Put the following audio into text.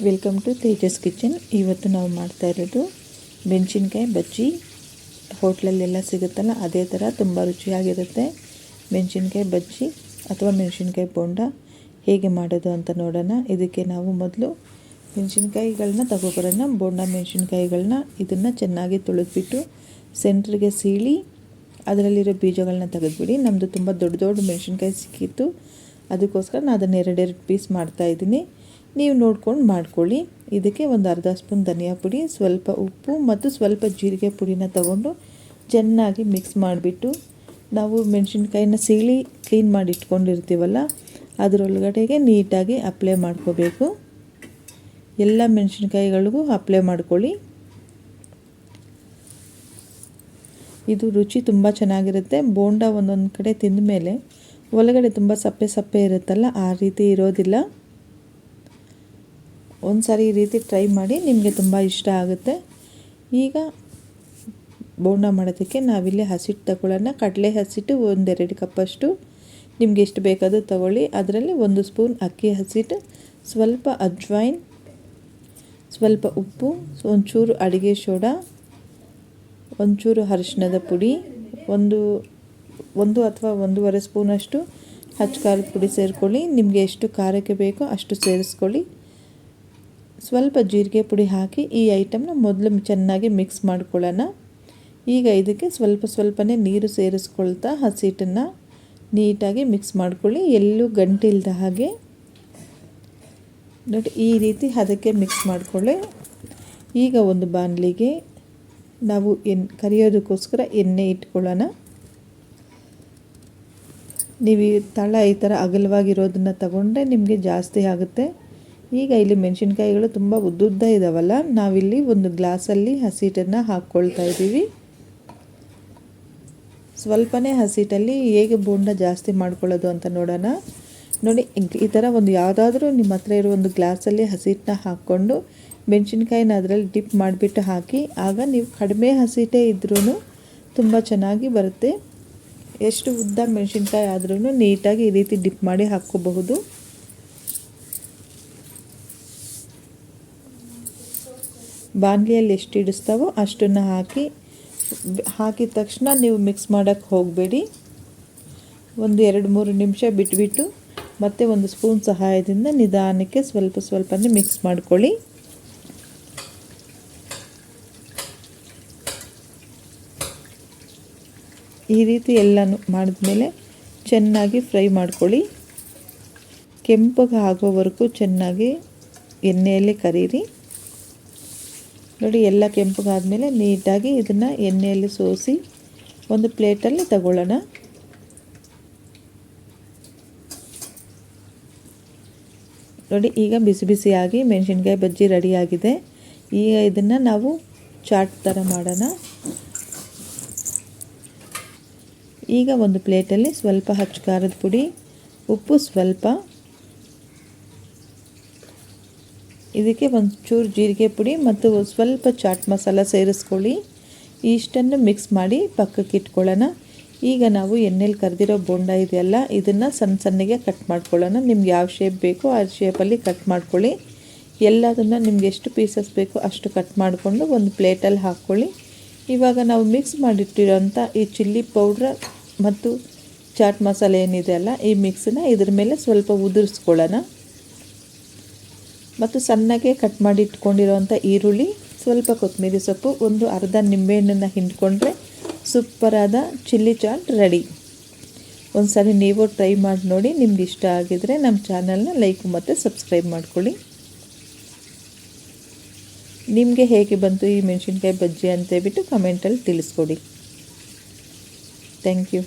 Welcome to Tejas kitchen. ಇವತ್ತು ನಾವು ಮಾಡ್ತಾ ಇರೋದು ಮೆಣಸಿನ್ಕಾಯಿ ಬಜ್ಜಿ. ಹೋಟ್ಲಲ್ಲೆಲ್ಲ ಸಿಗುತ್ತಲ್ಲ ಅದೇ ಥರ ತುಂಬ ರುಚಿಯಾಗಿರುತ್ತೆ ಮೆಣಸಿನ್ಕಾಯಿ ಬಜ್ಜಿ ಅಥವಾ ಮೆಣಸಿನ್ಕಾಯಿ ಬೋಂಡ. ಹೇಗೆ ಮಾಡೋದು ಅಂತ ನೋಡೋಣ. ಇದಕ್ಕೆ ನಾವು ಮೊದಲು ಮೆಣಸಿನ್ಕಾಯಿಗಳನ್ನ ತಗೊಬರೋಣ. ಬೋಂಡ ಮೆಣಸಿನ್ಕಾಯಿಗಳನ್ನ ಇದನ್ನು ಚೆನ್ನಾಗಿ ತೊಳೆದ್ಬಿಟ್ಟು ಸೆಂಟ್ರಿಗೆ ಸೀಳಿ ಅದರಲ್ಲಿರೋ ಬೀಜಗಳನ್ನ ತೆಗೆದುಬಿಡಿ. ನಮ್ಮದು ತುಂಬ ದೊಡ್ಡ ದೊಡ್ಡ ಮೆಣಸಿನ್ಕಾಯಿ ಸಿಕ್ಕಿತ್ತು, ಅದಕ್ಕೋಸ್ಕರ ನಾನು ಅದನ್ನು ಎರಡೆರಡು ಪೀಸ್ ಮಾಡ್ತಾಯಿದ್ದೀನಿ. ನೀವು ನೋಡ್ಕೊಂಡು ಮಾಡ್ಕೊಳ್ಳಿ. ಇದಕ್ಕೆ ಒಂದು ಅರ್ಧ ಸ್ಪೂನ್ ಧನಿಯಾ ಪುಡಿ, ಸ್ವಲ್ಪ ಉಪ್ಪು ಮತ್ತು ಸ್ವಲ್ಪ ಜೀರಿಗೆ ಪುಡಿನ ತಗೊಂಡು ಚೆನ್ನಾಗಿ ಮಿಕ್ಸ್ ಮಾಡಿಬಿಟ್ಟು ನಾವು ಮೆಣಸಿನ್ಕಾಯಿನ ಸೀಳಿ ಕ್ಲೀನ್ ಮಾಡಿ ಇಟ್ಕೊಂಡಿರ್ತೀವಲ್ಲ ಅದರೊಳಗಡೆಗೆ ನೀಟಾಗಿ ಅಪ್ಲೈ ಮಾಡ್ಕೋಬೇಕು. ಎಲ್ಲ ಮೆಣಸಿನ್ಕಾಯಿಗಳಿಗೂ ಅಪ್ಲೈ ಮಾಡ್ಕೊಳ್ಳಿ. ಇದು ರುಚಿ ತುಂಬ ಚೆನ್ನಾಗಿರುತ್ತೆ. ಬೋಂಡ ಒಂದೊಂದು ಕಡೆ ತಿಂದ ಮೇಲೆ ಒಳಗಡೆ ತುಂಬ ಸಪ್ಪೆ ಸಪ್ಪೆ ಇರುತ್ತಲ್ಲ, ಆ ರೀತಿ ಇರೋದಿಲ್ಲ. ಒಂದು ಸಾರಿ ಈ ರೀತಿ ಟ್ರೈ ಮಾಡಿ, ನಿಮಗೆ ತುಂಬ ಇಷ್ಟ ಆಗುತ್ತೆ. ಈಗ ಬೋಂಡ ಮಾಡೋದಕ್ಕೆ ನಾವಿಲ್ಲಿ ಹಸಿಟ್ಟು ತಗೊಳ್ಳೋಣ. ಕಡಲೆ ಹಸಿಟ್ಟು 1-2 ಕಪ್ಪಷ್ಟು, ನಿಮಗೆ ಎಷ್ಟು ಬೇಕಾದರೂ ತಗೊಳ್ಳಿ. ಅದರಲ್ಲಿ 1 ಸ್ಪೂನ್ ಅಕ್ಕಿ ಹಸಿಟ್ಟು, ಸ್ವಲ್ಪ ಅಜ್ವೈನ್, ಸ್ವಲ್ಪ ಉಪ್ಪು, ಒಂಚೂರು ಅಡುಗೆ ಸೋಡಾ, ಒಂಚೂರು ಅರಿಶಿಣದ ಪುಡಿ, ಒಂದು ಅಥವಾ 1.5 ಸ್ಪೂನಷ್ಟು ಹಚ್ಚ ಖಾರದ ಪುಡಿ ಸೇರಿಕೊಳ್ಳಿ. ನಿಮಗೆ ಎಷ್ಟು ಖಾರಕ್ಕೆ ಬೇಕೋ ಅಷ್ಟು ಸೇರಿಸ್ಕೊಳ್ಳಿ. ಸ್ವಲ್ಪ ಜೀರಿಗೆ ಪುಡಿ ಹಾಕಿ ಈ ಐಟಮ್ನ ಮೊದಲು ಚೆನ್ನಾಗಿ ಮಿಕ್ಸ್ ಮಾಡ್ಕೊಳ್ಳೋಣ. ಈಗ ಇದಕ್ಕೆ ಸ್ವಲ್ಪನೇ ನೀರು ಸೇರಿಸ್ಕೊಳ್ತಾ ಹಸಿಟ್ಟನ್ನು ನೀಟಾಗಿ ಮಿಕ್ಸ್ ಮಾಡ್ಕೊಳ್ಳಿ. ಎಲ್ಲೂ ಗಂಟಿಲ್ಲದ ಹಾಗೆ ನೋಡಿ, ಈ ರೀತಿ ಅದಕ್ಕೆ ಮಿಕ್ಸ್ ಮಾಡಿಕೊಳ್ಳಿ. ಈಗ ಒಂದು ಬಾಣಲಿಗೆ ನಾವು ಕರಿಯೋದಕ್ಕೋಸ್ಕರ ಎಣ್ಣೆ ಇಟ್ಕೊಳ್ಳೋಣ. ನೀವು ತಳ ಈ ಥರ ಅಗಲವಾಗಿರೋದನ್ನು ತಗೊಂಡ್ರೆ ನಿಮಗೆ ಜಾಸ್ತಿ ಆಗುತ್ತೆ. ಈಗ ಇಲ್ಲಿ ಮೆಣಸಿನ್ಕಾಯಿಗಳು ತುಂಬ ಉದ್ದುದ್ದ ಇದ್ದಾವಲ್ಲ, ನಾವಿಲ್ಲಿ ಒಂದು ಗ್ಲಾಸಲ್ಲಿ ಹಸಿಟ್ಟನ್ನು ಹಾಕ್ಕೊಳ್ತಾ ಇದ್ದೀವಿ. ಸ್ವಲ್ಪನೇ ಹಸಿಟ್ಟಲ್ಲಿ ಹೇಗೆ ಬೋಂಡ ಜಾಸ್ತಿ ಮಾಡ್ಕೊಳ್ಳೋದು ಅಂತ ನೋಡೋಣ. ನೋಡಿ, ಈ ಥರ ಒಂದು ಯಾವುದಾದ್ರೂ ನಿಮ್ಮ ಹತ್ರ ಇರೋ ಒಂದು ಗ್ಲಾಸಲ್ಲಿ ಹಸಿಟ್ಟನ್ನ ಹಾಕ್ಕೊಂಡು ಮೆಣಸಿನ್ಕಾಯಿನ ಅದರಲ್ಲಿ ಡಿಪ್ ಮಾಡಿಬಿಟ್ಟು ಹಾಕಿ. ಆಗ ನೀವು ಕಡಿಮೆ ಹಸಿಟ್ಟೇ ಇದ್ರೂ ತುಂಬ ಚೆನ್ನಾಗಿ ಬರುತ್ತೆ. ಎಷ್ಟು ಉದ್ದ ಮೆಣಸಿನ್ಕಾಯಿ ಆದ್ರೂ ನೀಟಾಗಿ ಈ ರೀತಿ ಡಿಪ್ ಮಾಡಿ ಹಾಕ್ಕೋಬಹುದು. ಬಾಣಲಿಯಲ್ಲಿ ಎಷ್ಟು ಇಡಿಸ್ತಾವೋ ಅಷ್ಟನ್ನು ಹಾಕಿದ ತಕ್ಷಣ ನೀವು ಮಿಕ್ಸ್ ಮಾಡೋಕ್ಕೆ ಹೋಗಬೇಡಿ. ಒಂದು 2-3 ನಿಮಿಷ ಬಿಟ್ಬಿಟ್ಟು ಮತ್ತೆ 1 ಸ್ಪೂನ್ ಸಹಾಯದಿಂದ ನಿಧಾನಕ್ಕೆ ಸ್ವಲ್ಪನೇ ಮಿಕ್ಸ್ ಮಾಡ್ಕೊಳ್ಳಿ. ಈ ರೀತಿ ಎಲ್ಲನೂ ಮಾಡಿದ್ಮೇಲೆ ಚೆನ್ನಾಗಿ ಫ್ರೈ ಮಾಡ್ಕೊಳ್ಳಿ. ಕೆಂಪಗೆ ಆಗೋವರೆಗೂ ಚೆನ್ನಾಗಿ ಎಣ್ಣೆಯಲ್ಲಿ ಕರೀರಿ. ನೋಡಿ, ಎಲ್ಲ ಕೆಂಪಗಾದಮೇಲೆ ನೀಟಾಗಿ ಇದನ್ನು ಎಣ್ಣೆಯಲ್ಲಿ ಸೋಸಿ ಒಂದು ಪ್ಲೇಟಲ್ಲಿ ತಗೊಳ್ಳೋಣ. ನೋಡಿ, ಈಗ ಬಿಸಿ ಬಿಸಿಯಾಗಿ ಮೆಣಸಿನ್ಕಾಯಿ ಬಜ್ಜಿ ರೆಡಿಯಾಗಿದೆ. ಈಗ ಇದನ್ನು ನಾವು ಚಾಟ್ ಥರ ಮಾಡೋಣ. ಈಗ ಒಂದು ಪ್ಲೇಟಲ್ಲಿ ಸ್ವಲ್ಪ ಹಚ್ಚ ಖಾರದ ಪುಡಿ, ಉಪ್ಪು ಸ್ವಲ್ಪ, ಇದಕ್ಕೆ ಒಂಚೂರು ಜೀರಿಗೆ ಪುಡಿ ಮತ್ತು ಸ್ವಲ್ಪ ಚಾಟ್ ಮಸಾಲ ಸೇರಿಸ್ಕೊಳ್ಳಿ. ಇಷ್ಟನ್ನು ಮಿಕ್ಸ್ ಮಾಡಿ ಪಕ್ಕಕ್ಕೆ ಇಟ್ಕೊಳ್ಳೋಣ. ಈಗ ನಾವು ಎಣ್ಣೆಲಿ ಕರೆದಿರೋ ಬೋಂಡ ಇದೆಯಲ್ಲ, ಇದನ್ನು ಸಣ್ಣಗೆ ಕಟ್ ಮಾಡ್ಕೊಳ್ಳೋಣ. ನಿಮ್ಗೆ ಯಾವ ಶೇಪ್ ಬೇಕೋ ಆ ಶೇಪಲ್ಲಿ ಕಟ್ ಮಾಡ್ಕೊಳ್ಳಿ. ಎಲ್ಲದನ್ನು ನಿಮ್ಗೆ ಎಷ್ಟು ಪೀಸಸ್ ಬೇಕೋ ಅಷ್ಟು ಕಟ್ ಮಾಡಿಕೊಂಡು ಒಂದು ಪ್ಲೇಟಲ್ಲಿ ಹಾಕ್ಕೊಳ್ಳಿ. ಇವಾಗ ನಾವು ಮಿಕ್ಸ್ ಮಾಡಿಟ್ಟಿರೋಂಥ ಈ ಚಿಲ್ಲಿ ಪೌಡ್ರ್ ಮತ್ತು ಚಾಟ್ ಮಸಾಲೆ ಏನಿದೆ ಅಲ್ಲ, ಈ ಮಿಕ್ಸನ್ನ ಇದ್ರ ಮೇಲೆ ಸ್ವಲ್ಪ ಉದುರಿಸ್ಕೊಳ್ಳೋಣ. ಮತ್ತು ಸಣ್ಣಗೆ ಕಟ್ ಮಾಡಿ ಇಟ್ಕೊಂಡಿರೋಂಥ ಈರುಳ್ಳಿ, ಸ್ವಲ್ಪ ಕೊತ್ತಂಬರಿ ಸೊಪ್ಪು, ಒಂದು ಅರ್ಧ ನಿಂಬೆಹಣ್ಣನ್ನು ಹಿಂಡ್ಕೊಂಡ್ರೆ ಸೂಪರಾದ ಚಿಲ್ಲಿ ಚಾಟ್ ರೆಡಿ. ಒಂದು ಸಾರಿ ನೀವು ಟ್ರೈ ಮಾಡಿ ನೋಡಿ. ನಿಮ್ಗೆ ಇಷ್ಟ ಆಗಿದರೆ ನಮ್ಮ ಚಾನಲ್ನ ಲೈಕ್ ಮತ್ತು ಸಬ್ಸ್ಕ್ರೈಬ್ ಮಾಡ್ಕೊಳ್ಳಿ. ನಿಮಗೆ ಹೇಗೆ ಬಂತು ಈ ಮೆಣಸಿನ್ಕಾಯಿ ಬಜ್ಜಿ ಅಂತೇಳ್ಬಿಟ್ಟು ಕಮೆಂಟಲ್ಲಿ ತಿಳಿಸ್ಕೊಡಿ. Thank you.